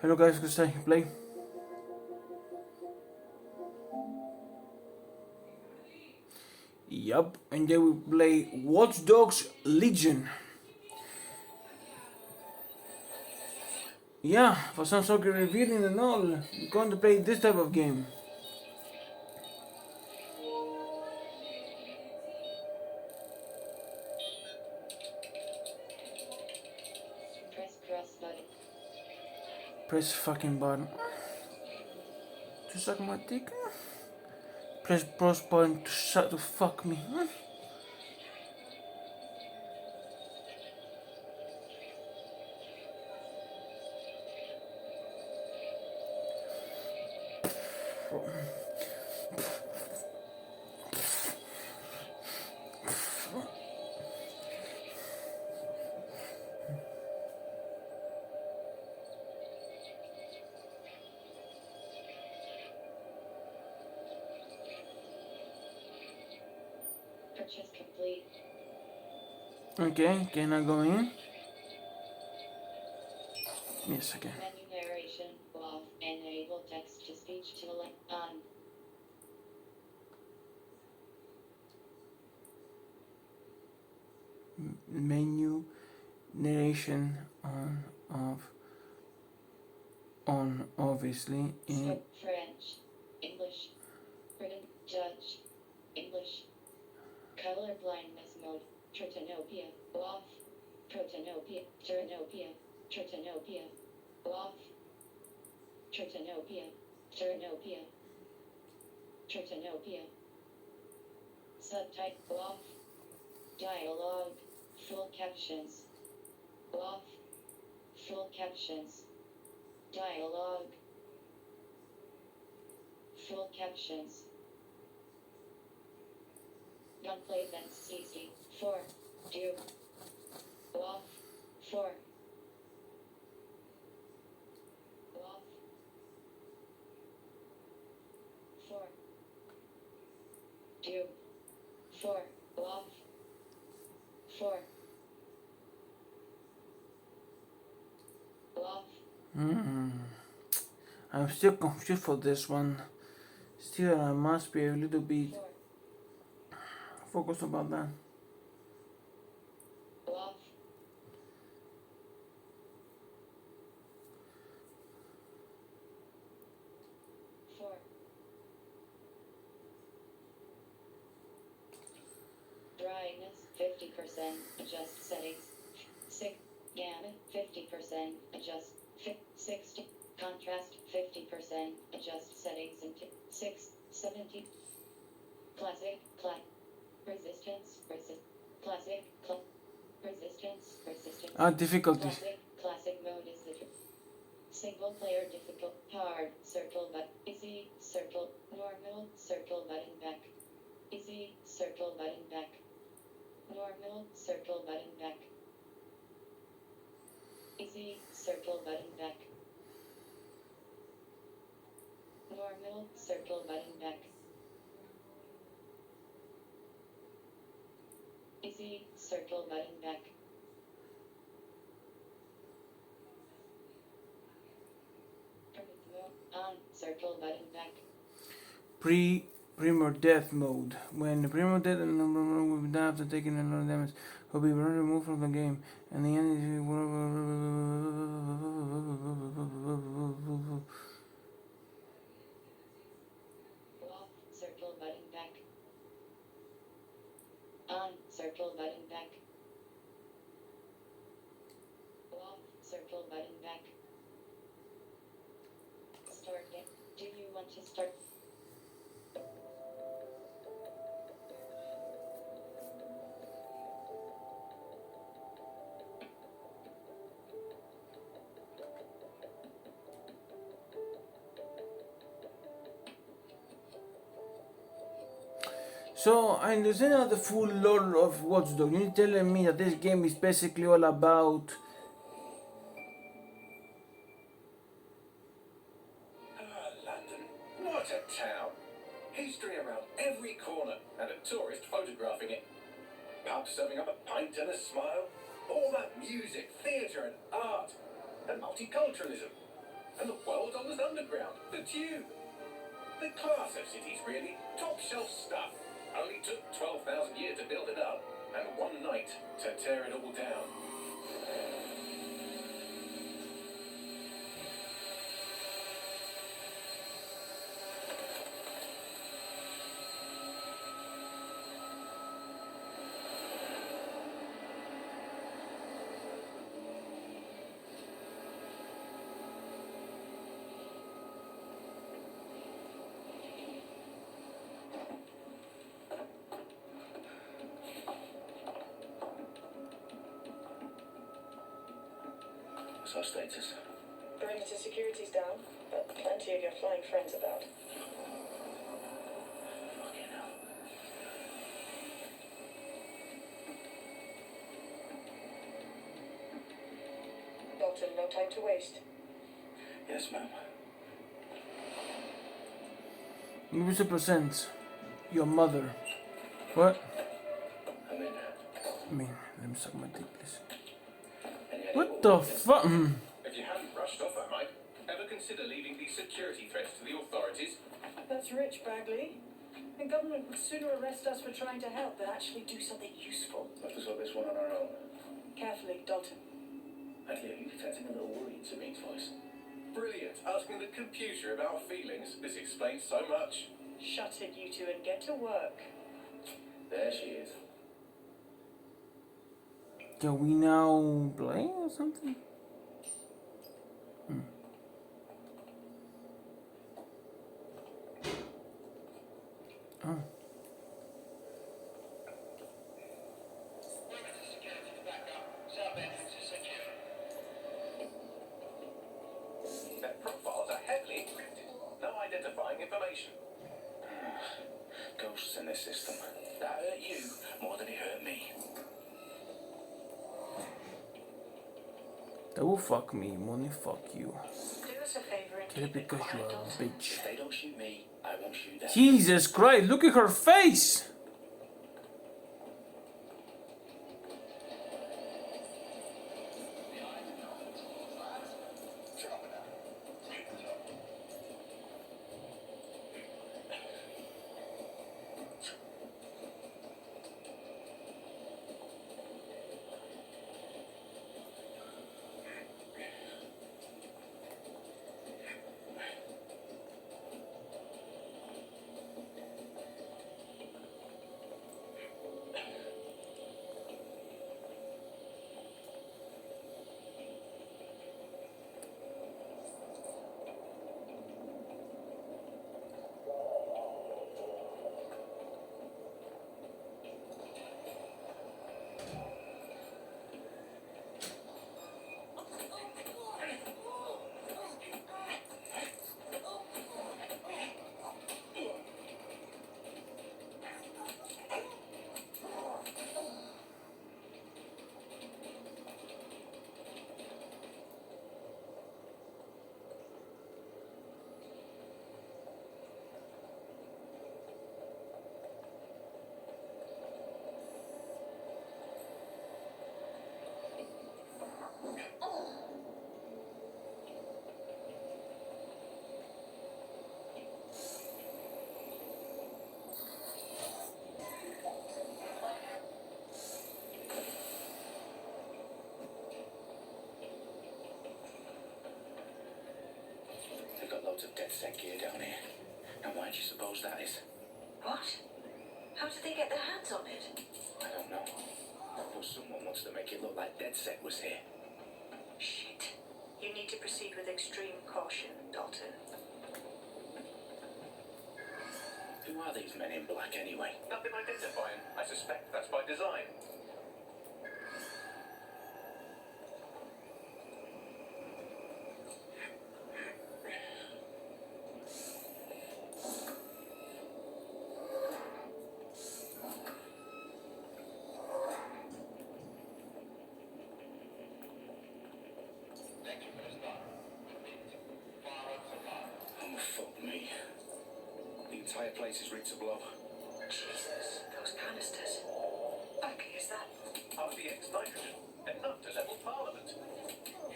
Hello guys, good to play. Yup, and then we play Watch Dogs Legion. Yeah, for some soccer revealing and all, we're going to play this type of game. Press cross button. Press fucking button. To suck my dick. Press cross button to fuck me. Purchase complete. Okay, can I go in? Yes, I can. Menu narration off. Enable text to speech to on. Menu narration on obviously in French, English, Britain, Judge, English, color blindness mode, Tritanopia, off, Protanopia, Turnopia, Tritanopia, off, Tritanopia, Turnopia, Tritanopia, subtype off, dialogue, full captions, off, full captions, dialogue, full captions. Gunplay vents CC 4 2 off 4 off 4 2 4 off 4 off. I'm still confused for this one. Still, I must be a little bit 4 focused about that. off 4 brightness 50%, adjust settings 6 gamma 50%, adjust 60 contrast 50%, adjust settings into 670 classic resistance classic resistance Difficulties. classic mode is the single player difficult hard circle but easy circle normal circle button back easy circle button back normal circle button back easy circle button back normal circle button back easy circle button back on circle button back Primo death mode. When the primo death and number will be down after taking another damage, will be removed from the game, and the enemy off circle button back on circle button back off circle button back start game. Do you want to start? So I understand the full lore of Watch Dogs. You're telling me that this game is basically all about London. What a town. History around every corner and a tourist photographing it. Pubs serving up a pint and a smile. All that music, theatre and art. And multiculturalism. And the world's oldest underground, the Tube. The class of cities, really. Top shelf stuff. Only took 12,000 years to build it up, and one night to tear it all down. What's our status? Perimeter security's down, but plenty of your flying friends about. Fucking hell. Dalton, no time to waste. Yes, ma'am. You represent your mother. What? I'm in. I mean, let me suck my dick, please. Any idea What the fuck? If you hadn't rushed off, I might. Ever consider leaving these security threats to the authorities? That's rich, Bagley. The government would sooner arrest us for trying to help than actually do something useful. We'll have to sort this one on our own. Carefully, Dalton. Actually, are you detecting a little worry in Sabine's voice? Brilliant. Asking the computer about feelings. This explains so much. Shut it, you two, and get to work. There she is. Can we now play or something? Oh. Their profiles are heavily encrypted. No identifying information. Ghosts in this system. That hurt you more than it hurt me. That will fuck me, money fuck you. Do us a favor and Get it keep it because you quiet, are a Dalton. bitch. If they don't shoot me, I won't shoot them. Jesus Christ, look at her face! They've got loads of DedSec gear down here. Now why do you suppose that is? What? How did they get their hands on it? I don't know. But someone wants to make it look like DedSec was here. Shit. You need to proceed with extreme caution, Dalton. Who are these men in black anyway? Nothing identifying. I suspect that's by design. Oh, fuck me. The entire place is rigged to blow. Jesus, those canisters. Bagley, is that? RDX nitrogen. Enough to level Parliament.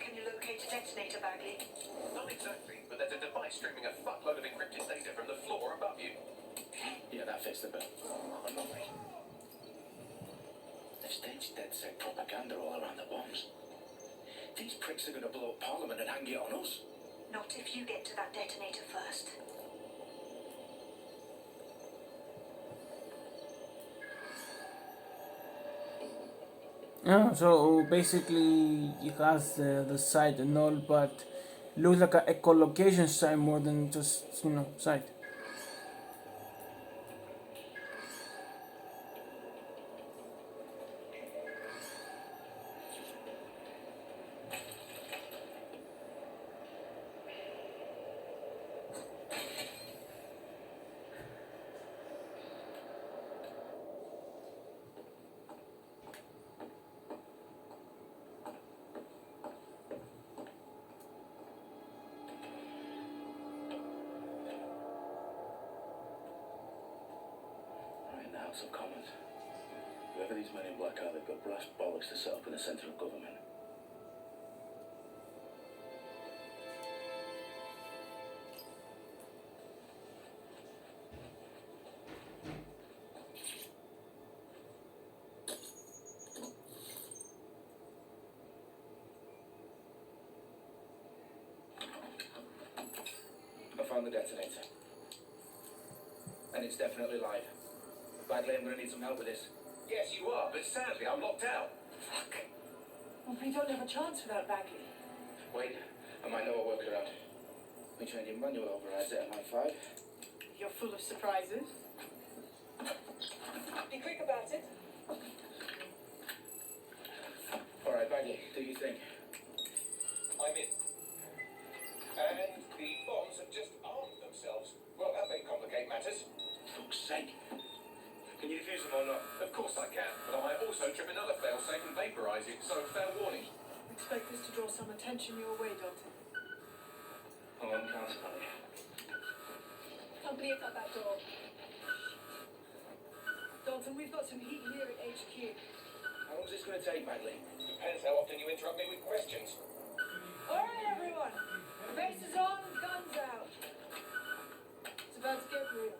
Can you locate a detonator, Bagley? Not exactly. streaming a fuckload of encrypted data from the floor above you. Yeah, that fits the bill. Oh, lovely. They've staged DedSec propaganda all around the bombs. These pricks are going to blow up Parliament and hang it on us. Not if you get to that detonator first. Yeah, so basically it has the site and all, but looks like a echolocation site more than just, you know, site. Right in the House of Commons. Whoever these men in black are, they've got brass bollocks to set up in the centre of government. I found the detonator. And it's definitely live. Bagley, I'm going to need some help with this. Yes, you are, but sadly I'm locked out. Fuck. Well, we don't have a chance without Bagley. Wait, I might know a workaround. We trained in manual overrides at MI5. You're full of surprises. Be quick about it. All right, Bagley, do you think? I'm in. And the bombs have just armed themselves. Well, that may complicate matters. Fuck's sake. Can you defuse them or not? Of course I can, but I might also trip another failsafe and vaporise it, so fair warning. Expect this to draw some attention your way, Dalton. I'm on council, honey. Company at that back door. Dalton, we've got some heat here at HQ. How long is this going to take, Bagley? Depends how often you interrupt me with questions. All right, everyone. Faces on, guns out. It's about to get real.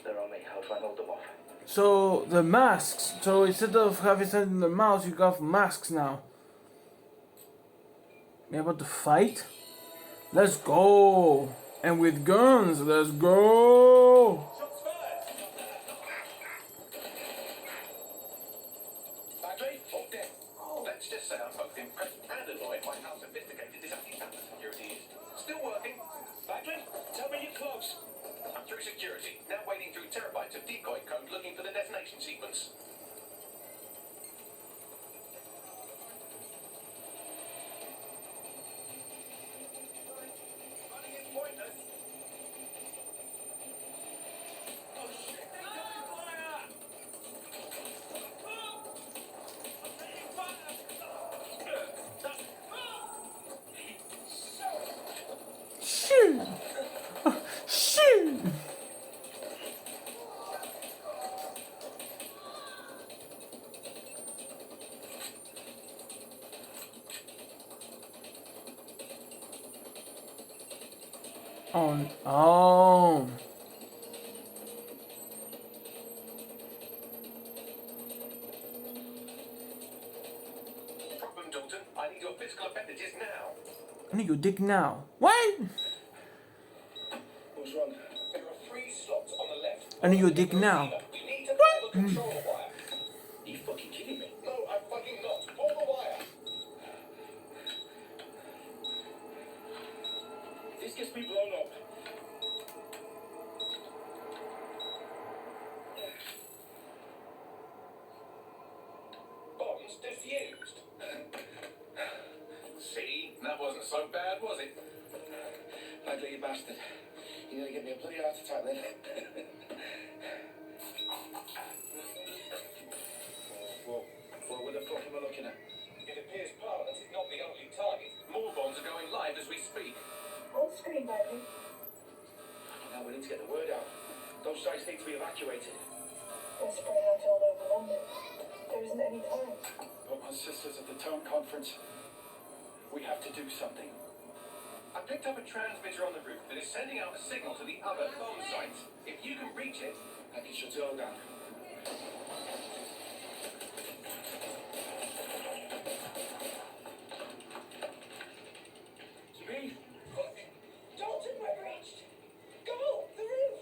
They're on me. I'll try and hold them off. So the masks. So instead of having something in the mouth, you got masks now. We about to fight? Let's go! And with guns, let's go! Shots fired! Bagley, hold dead. Let's just say I'm both impressed and annoyed by how sophisticated this anti-tamper security is. Still working. Bagley, tell me you're close. I'm through security, now wading through terabytes of decoy code looking for the detonation sequence. Running is pointless. Oh shit, they're taking fire! I'm taking fire! Shoot! Shoot! On. Oh. Problem, Dalton. I need your physical appendages now. I need your dick now. What? What's wrong? There are 3 slots on the left. I need your dick now. We need to pull the control wire. Are you fucking kidding me? No, I'm fucking not. Pull the wire. This gets me blown up. Bombs defused. See? That wasn't so bad, was it? Bagley, you bastard. You nearly get me a bloody heart attack then. What the fuck am I looking at? It appears Parliament is not the only target. More bombs are going live as we speak. Full screen, Bagley. Now we need to get the word out. Those sites need to be evacuated. They're spreading out all over London. There isn't any time. But my sister's at the town conference. We have to do something. I picked up a transmitter on the roof that is sending out a signal to the other bomb sites. If you can reach it, I can shut it all down. Speed! Dalton, we're reached. Go, the roof.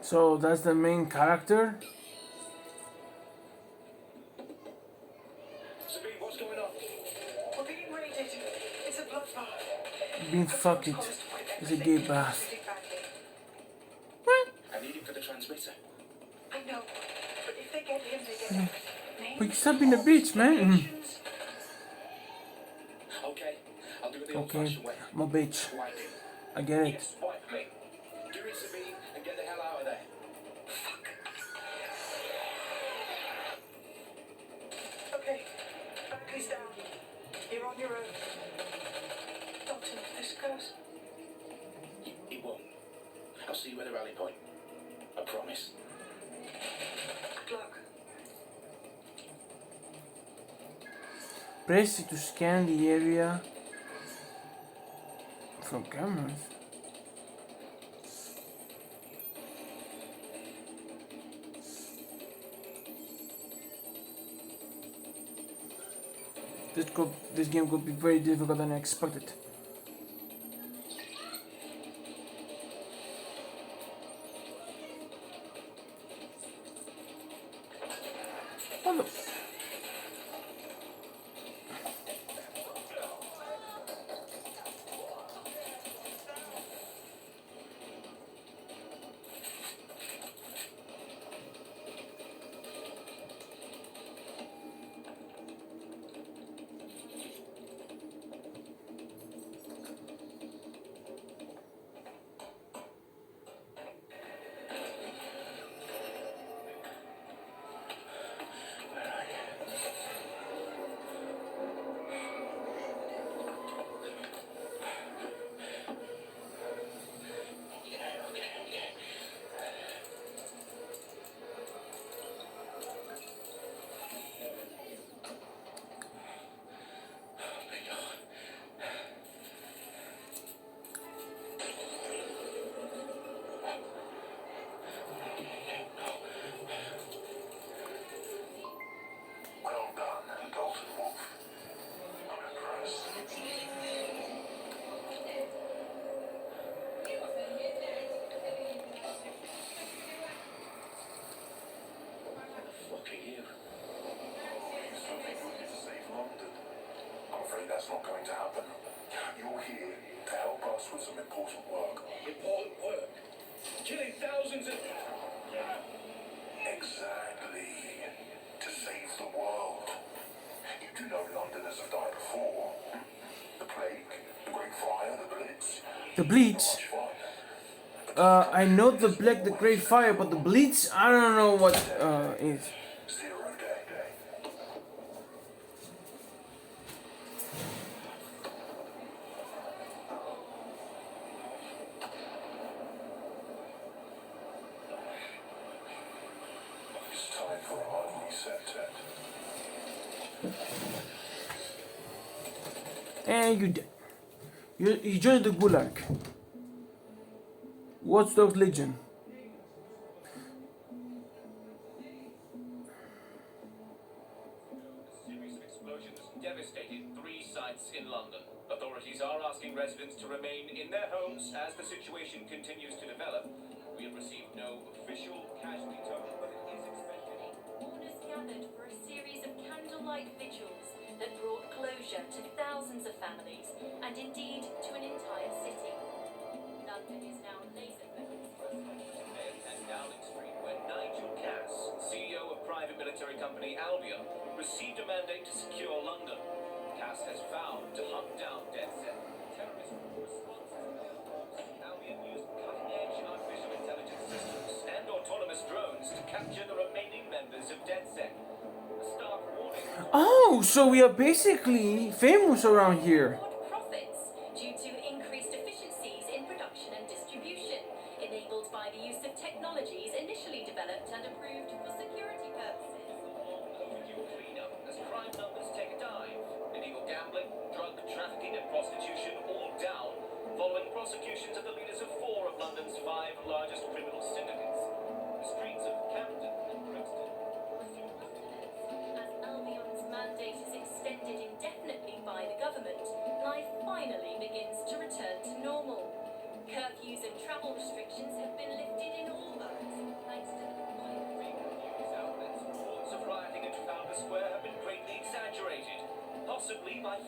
So that's the main character. Speed, what's going on? We're being raided. It's a bloodbath. Being fucked it. It's a gay bath. I need him for the transmitter. I know, but if they get him, they get But you stop being a bitch, man. Okay, I'll do it the Okay, old-fashioned way. I'm a bitch. Wipe him. I get it. yes, wipe me. Do it, Sabine, and get the hell out of there. Okay, Bagley's down. You're on your own. Dalton, if this goes, It won't. I'll see you at the rally point. I promise. good luck. Press it to scan the area from cameras. This game could be very difficult than I expected. What the- Well done, Dalton Wolf. I'm impressed. Fuck are you? He's something we can save London. I'm afraid that's not going to happen. You're here to help us with some important work. Important work. Killing thousands of... Exactly. To save the world. You do know Londoners have died before. The plague, the Great Fire, the Blitz. The Bleach. Much fun. I know the Black, the Great Fire, but the Bleach, I don't know what is. 0 day. It's time for a hard reset, Ted. And you joined the Gulag. Watchdog Legion. A series of explosions devastated 3 sites in London. Authorities are asking residents to remain in their homes as the situation continues to develop. We have received no official casualty total, but it is expected. Mourners gathered for a series of candlelight vigils that brought closure to thousands of families and indeed to an entire city. London is now laser-focused. And Downing Street, where Nigel Cass, CEO of private military company Albion, received a mandate to secure London. Cass has vowed to hunt down DedSec terrorist responses. Albion used cutting-edge artificial intelligence systems and autonomous drones to capture the remaining members of DedSec. A stark warning. Oh, so we are basically famous around here. Record profits due to increased efficiencies in production and distribution.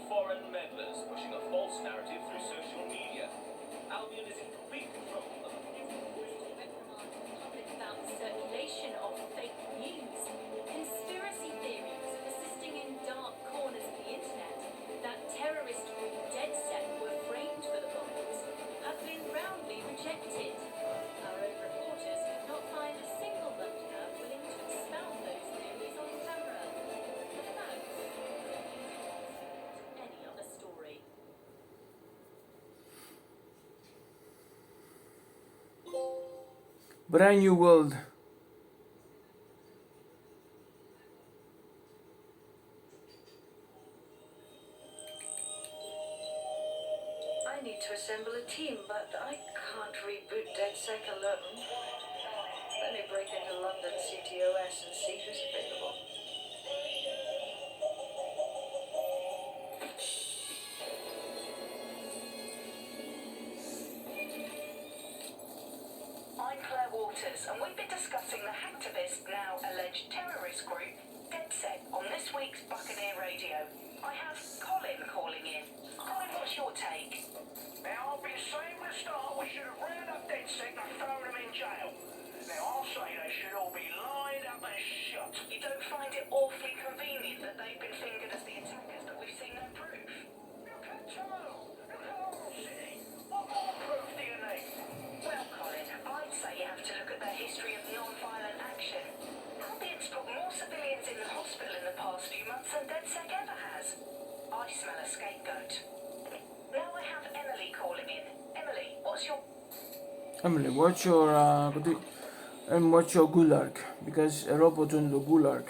foreign meddlers pushing a false narrative through social media. Albion is in complete control of Went public about the circulation of fake news, conspiracy theories persisting in dark corners of the internet that terrorist group DeadSet were framed for the bombings have been roundly rejected. Our own reporters could not find a single Londoner willing to expound those theories on camera. Without any other story. Brand new world. I need to assemble a team, but I can't reboot DedSec alone. Let me break into London CTOS and see who's available. I'm Claire Waters, and we've been discussing the hacktivist, now alleged terrorist group, DedSec, on this week's Buccaneer Radio. I have Colin calling in. Colin, what's your take? Now, I've been saying from the start we should have rounded up DedSec and thrown them in jail. Now, I'll say they should all be lined up and shot. You don't find it awfully convenient that they've been fingered as the attackers, but we've seen no proof? Look at Toronto. Look at our city. What more proof do you need? Well, Colin, I'd say you have to look at their history of non-violent action. Albion's put more civilians in the hospital in the past few months than DedSec ever has. I smell a scapegoat. Now I have Emily calling in. Emily, what's your... Emily, what's your gulag? Because robot on the gulag.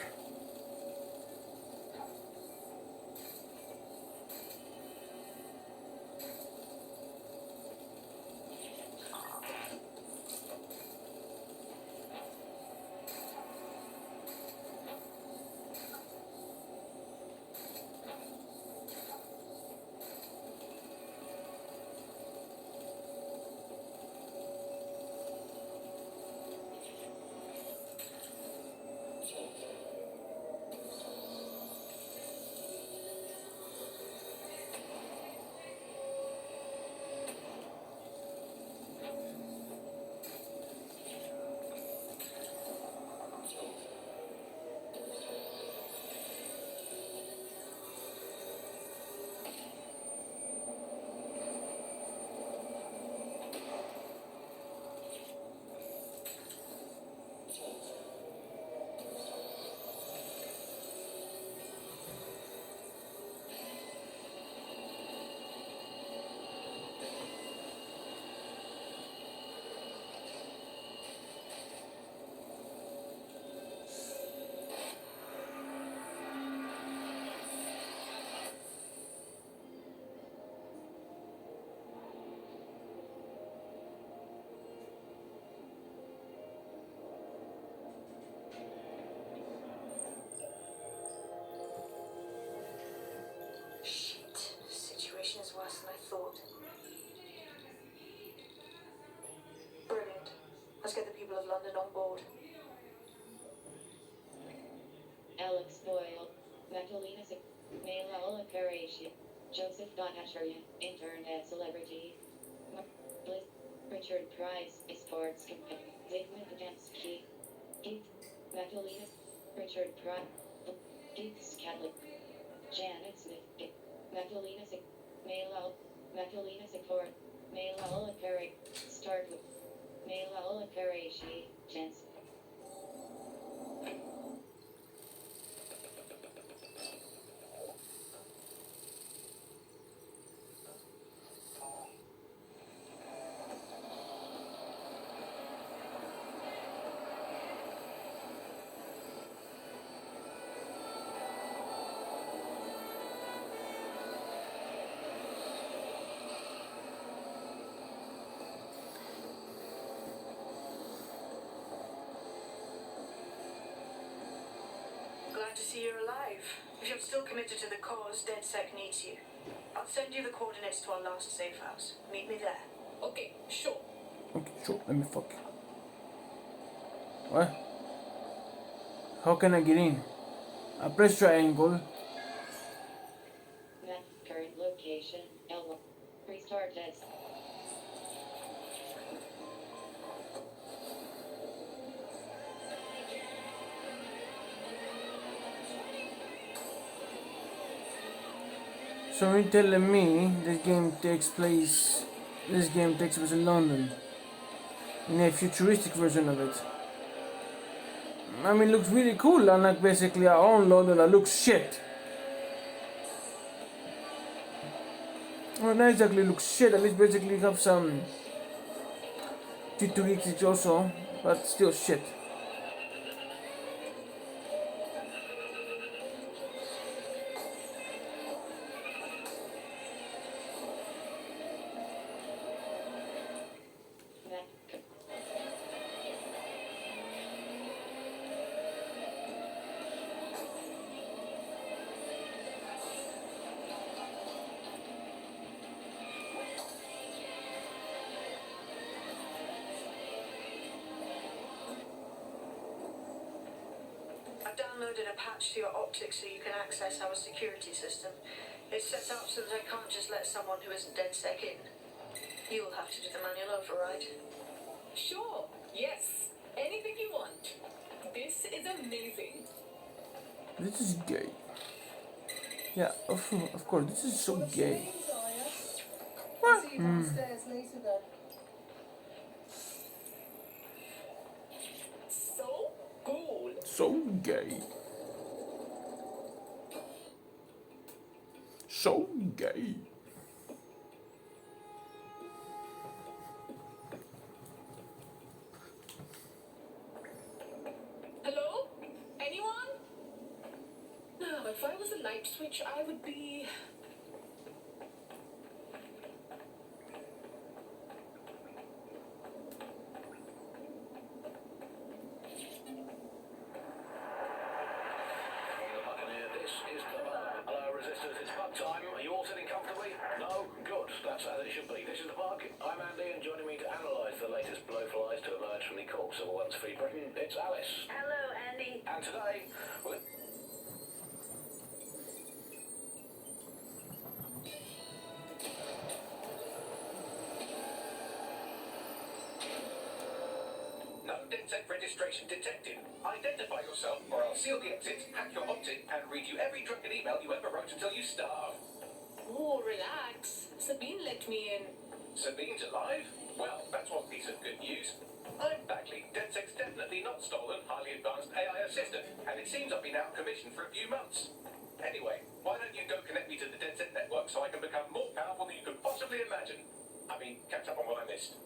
Shit, the situation is worse than I thought. Brilliant. Let's get the people of London on board. Alex Boyle, Magdalena Mela Olakarashi, Joseph Donatarian, Internet Celebrity, Bliss, Richard Price, Sports Company, Zygmunt Adamski, Keith, Magdalena, Richard Price, Keith Catholic, Janet Smith, Magdalena Magdalena Sikor, Mela Olakari, start with Mela Olakarashi, Jensen. Glad to see you're alive. If you're still committed to the cause, DedSec needs you. I'll send you the coordinates to our last safe house. Meet me there. Okay, sure. Okay, sure, let me fuck. What? How can I get in? I press triangle. current location, L1. Restart desk. So you're telling me this game takes place in London, in a futuristic version of it. I mean, it looks really cool, unlike basically our own London that looks shit. Well, not exactly looks shit, at least basically have some T2X also, but still shit. Back. I've downloaded a patch to your optics so you can access our security system. It's set up so that I can't just let someone who isn't DedSec in. You'll have to do the manual override. Sure, yes. Anything you want. This is amazing. This is gay. Yeah, of course, this is so gay. I'll see you downstairs later then. So cool. So gay. So gay. Hello? Anyone? Now, if I was a light switch, I would be. Buccaneer, this is the bug. Hello, resistors, it's bug time. Are you all sitting comfortably? No? Good. That's how it should be. This is the bug. I'm Andy, and joining me to analyse the latest blowflies to emerge from the corpse of a once-free Britain, it's Alice. Hello, Andy. And today, well, No DedSec registration detected. Identify yourself, or I'll seal the exits, hack your optic, and read you every drunken email you ever wrote until you starve. Oh, relax. Sabine let me in. Sabine's alive? Well, that's one piece of good news. I'm Bagley. DedSec's definitely not stolen, highly advanced AI assistant, and it seems I've been out of commission for a few months. Anyway, why don't you go connect me to the DedSec network so I can become more powerful than you could possibly imagine? I mean, catch up on what I missed.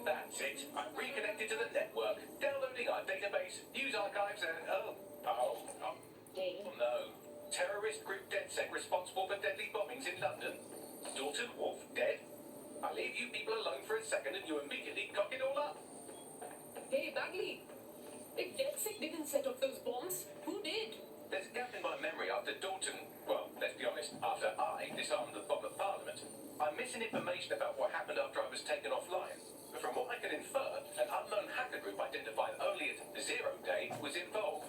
That's it. I'm reconnected to the network, downloading our database, news archives, and oh Data. no. Terrorist group DedSec responsible for deadly bombings in London. Dalton Wolf dead. I leave you people alone for a second and you immediately cock it all up. Hey, Bagley. If DedSec didn't set off those bombs, who did? There's a gap in my memory after Dalton, well, let's be honest, after I disarmed the bomb at Parliament. I'm missing information about what happened after I was taken offline. But from what I can infer, an unknown hacker group identified only as Zero Day was involved.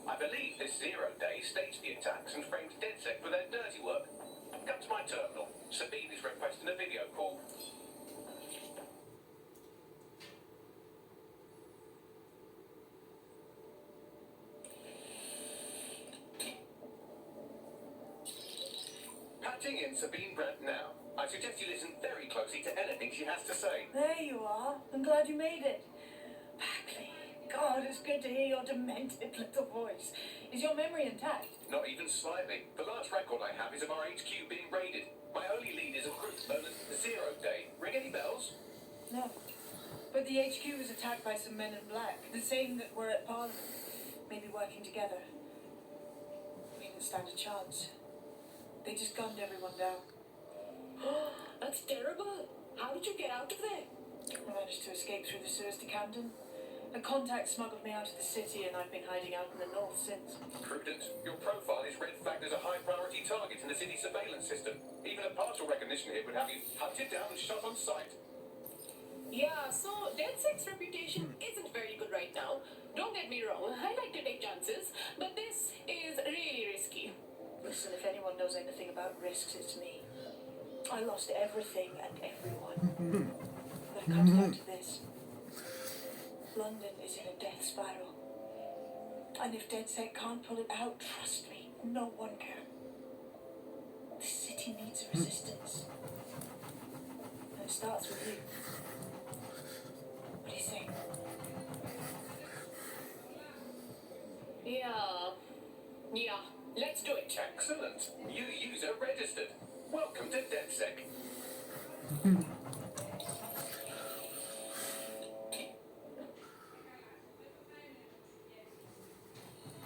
I believe this Zero Day staged the attacks and framed DedSec for their dirty work. Come to my terminal. Sabine is requesting a video call. Patching in Sabine Brandt now. I suggest you listen very closely to anything she has to say. There you are. I'm glad you made it. Bagley, God, it's good to hear your demented little voice. Is your memory intact? Not even slightly. The last record I have is of our HQ being raided. My only lead is a group known as Zero Day. Ring any bells? No. But the HQ was attacked by some men in black, the same that were at Parliament. Maybe working together. We didn't stand a chance. They just gunned everyone down. That's terrible. How did you get out of there? I managed to escape through the sewers to Camden. A contact smuggled me out of the city and I've been hiding out in the north since. Prudent. Your profile is red flagged as a high priority target in the city surveillance system. Even a partial recognition here would have you hunted down and shot on sight. Yeah, so DedSec's reputation isn't very good right now. Don't get me wrong, I like to take chances, but this is really risky. Listen, if anyone knows anything about risks, it's me. I lost everything and everyone. But it comes down to this. London is in a death spiral. And if DedSec can't pull it out, trust me, no one can. This city needs a resistance. And it starts with you. What do you think? Yeah, let's do it. Excellent. New user registered. Welcome to DedSec.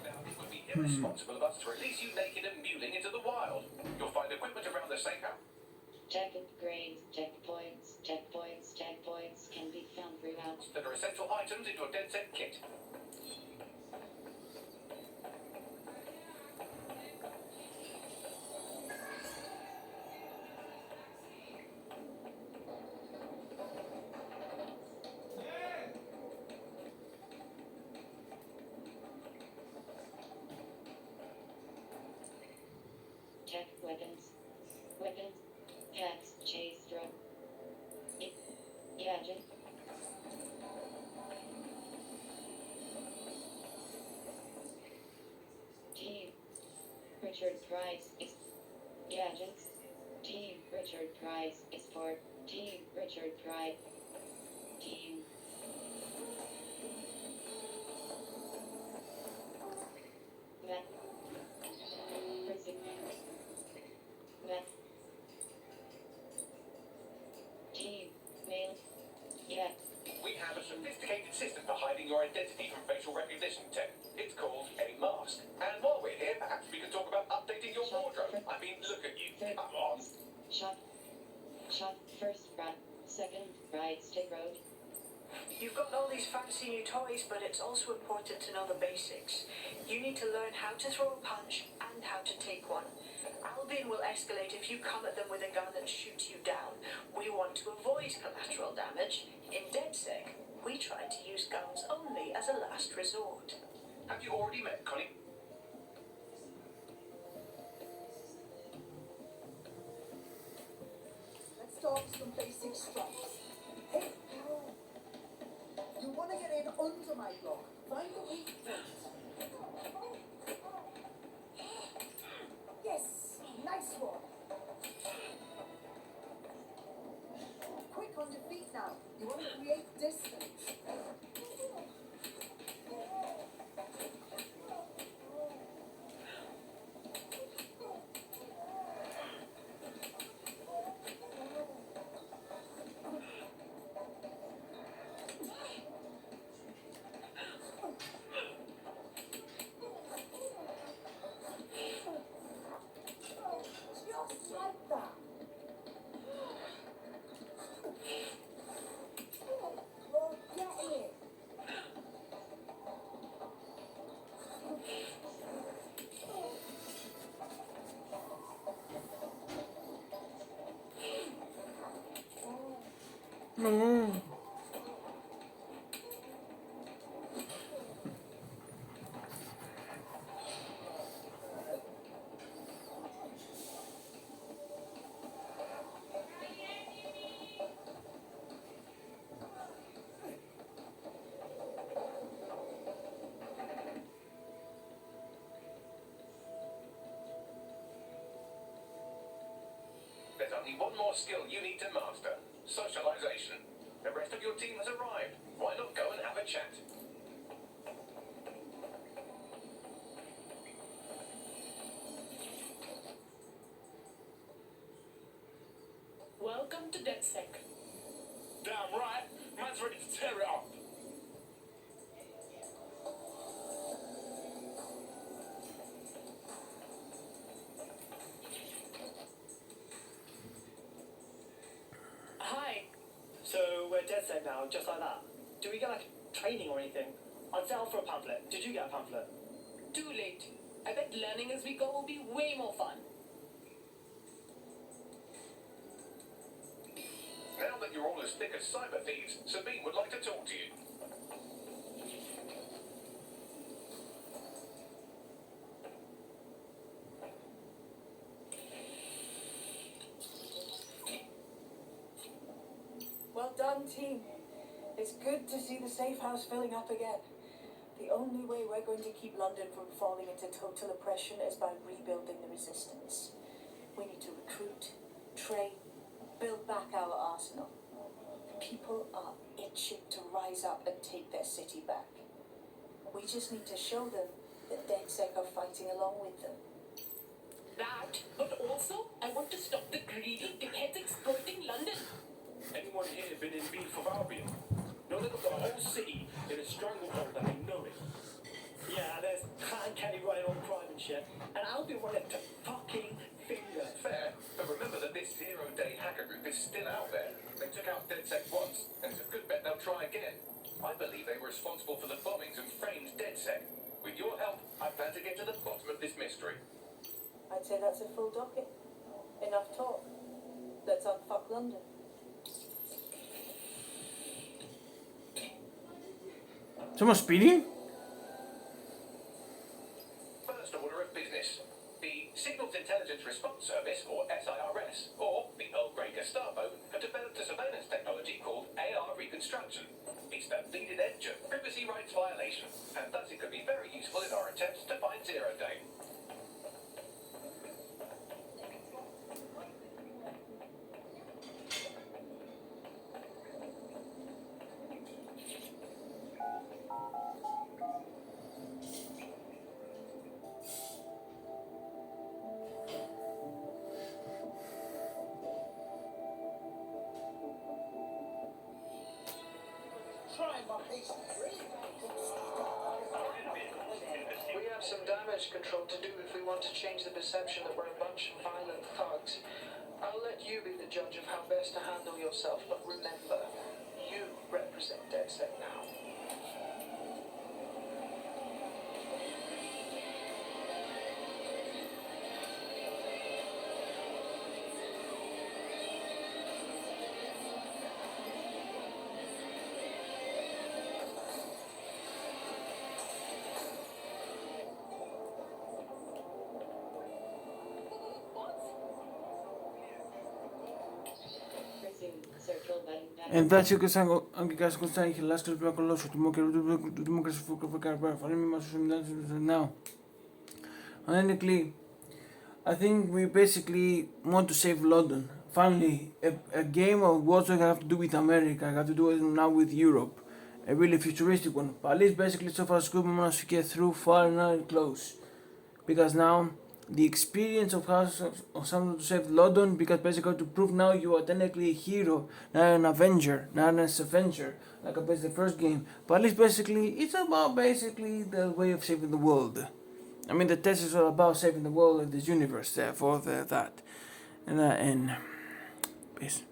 Now, it would be irresponsible of us to release you naked and mewling into the wild. You'll find equipment around the safe house. Checkpoints, checkpoints, checkpoints, checkpoints can be found throughout. That are essential items in your DedSec kit. Check weapons. Weapons. Packs, chase, drone. Gadget. Team. Richard Price is gadgets. Team Richard Price is for Team Richard Price. Team. Met. Prison. Met. Team. Mail. Yes. We have a sophisticated system for hiding your identity from facial recognition tech. It's called a mask. And while we're here, perhaps we can talk about updating your wardrobe. I mean, look at you. Come on. Shot. Shot. First right. Second right. Stick road. You've got all these fancy new toys, but it's also important to know the basics. You need to learn how to throw a punch and how to take one. Albion will escalate if you come at them with a gun and shoot you down. We want to avoid collateral damage. In DedSec, we try to use guns only as a last resort. Have you already met Connie? Let's start with some basic strikes. Hey, you want to get in under my block. Find the weak point. Yes, nice one. Quick on your feet now. You want to create distance. Just like that. Well, get it. No. There's only one more skill you need to master. Socialization. The rest of your team has arrived. Why not go and have a chat? Welcome to DedSec. Damn right. Man's ready to tear it up. Hi. So we're DedSec now, just like that. Do we get like training or anything. I fell for a pamphlet. Did you get a pamphlet? Too late. I bet learning as we go will be way more fun. Now that you're all as thick as cyber thieves, Sabine would like to talk to you. Well done, team. It's good to see the safe house filling up again. The only way we're going to keep London from falling into total oppression is by rebuilding the resistance. We need to recruit, train, build back our arsenal. People are itching to rise up and take their city back. We just need to show them that DedSec are fighting along with them. That, but also, I want to stop the greedy dickheads exploiting London. Anyone here been in beef of Albion? No, they've got the whole city in a stranglehold and they know it. Yeah, there's Clan Kelly running all crime and shit, and I'll be running to fucking finger. Fair, but remember that this zero-day hacker group is still out there. They took out DedSec once, and it's a good bet they'll try again. I believe they were responsible for the bombings and framed DedSec. With your help, I plan to get to the bottom of this mystery. I'd say that's a full docket. Enough talk. Let's unfuck London. Someone speeding? First order of business. The Signals Intelligence Response Service, or SIRS, or the Earl Grey Gestapo, have developed a surveillance technology called AR Reconstruction. It's the leading edge of privacy rights violation, and thus it could be very useful in our attempts to find Zero Day. Try my patience. We have some damage control to do if we want to change the perception that we're a bunch of violent thugs. I'll let you be the judge of how best to handle yourself, but remember, you represent DedSec now. Resume. Circle button back. Εντάξει και σαν αγγλικά σκοτεινά είχε λάσκες πρέπει να κολλώσω του μόκερου του δημοκρασίου φουκροφικά πέρα φανεί μη μας μιλάνε now. Ironically, I think we basically want to save London. Finally, a game of what I have to do with America, I have to do it now with Europe. A really futuristic one. But at least basically so far as good we managed to get through far and close. Because now the experience of how of someone to save London, because basically to prove now you are technically a hero, not an Avenger, not an Avenger, like I played the first game. But at least basically it's about basically the way of saving the world. I mean the test is all about saving the world and this universe, therefore that. And peace.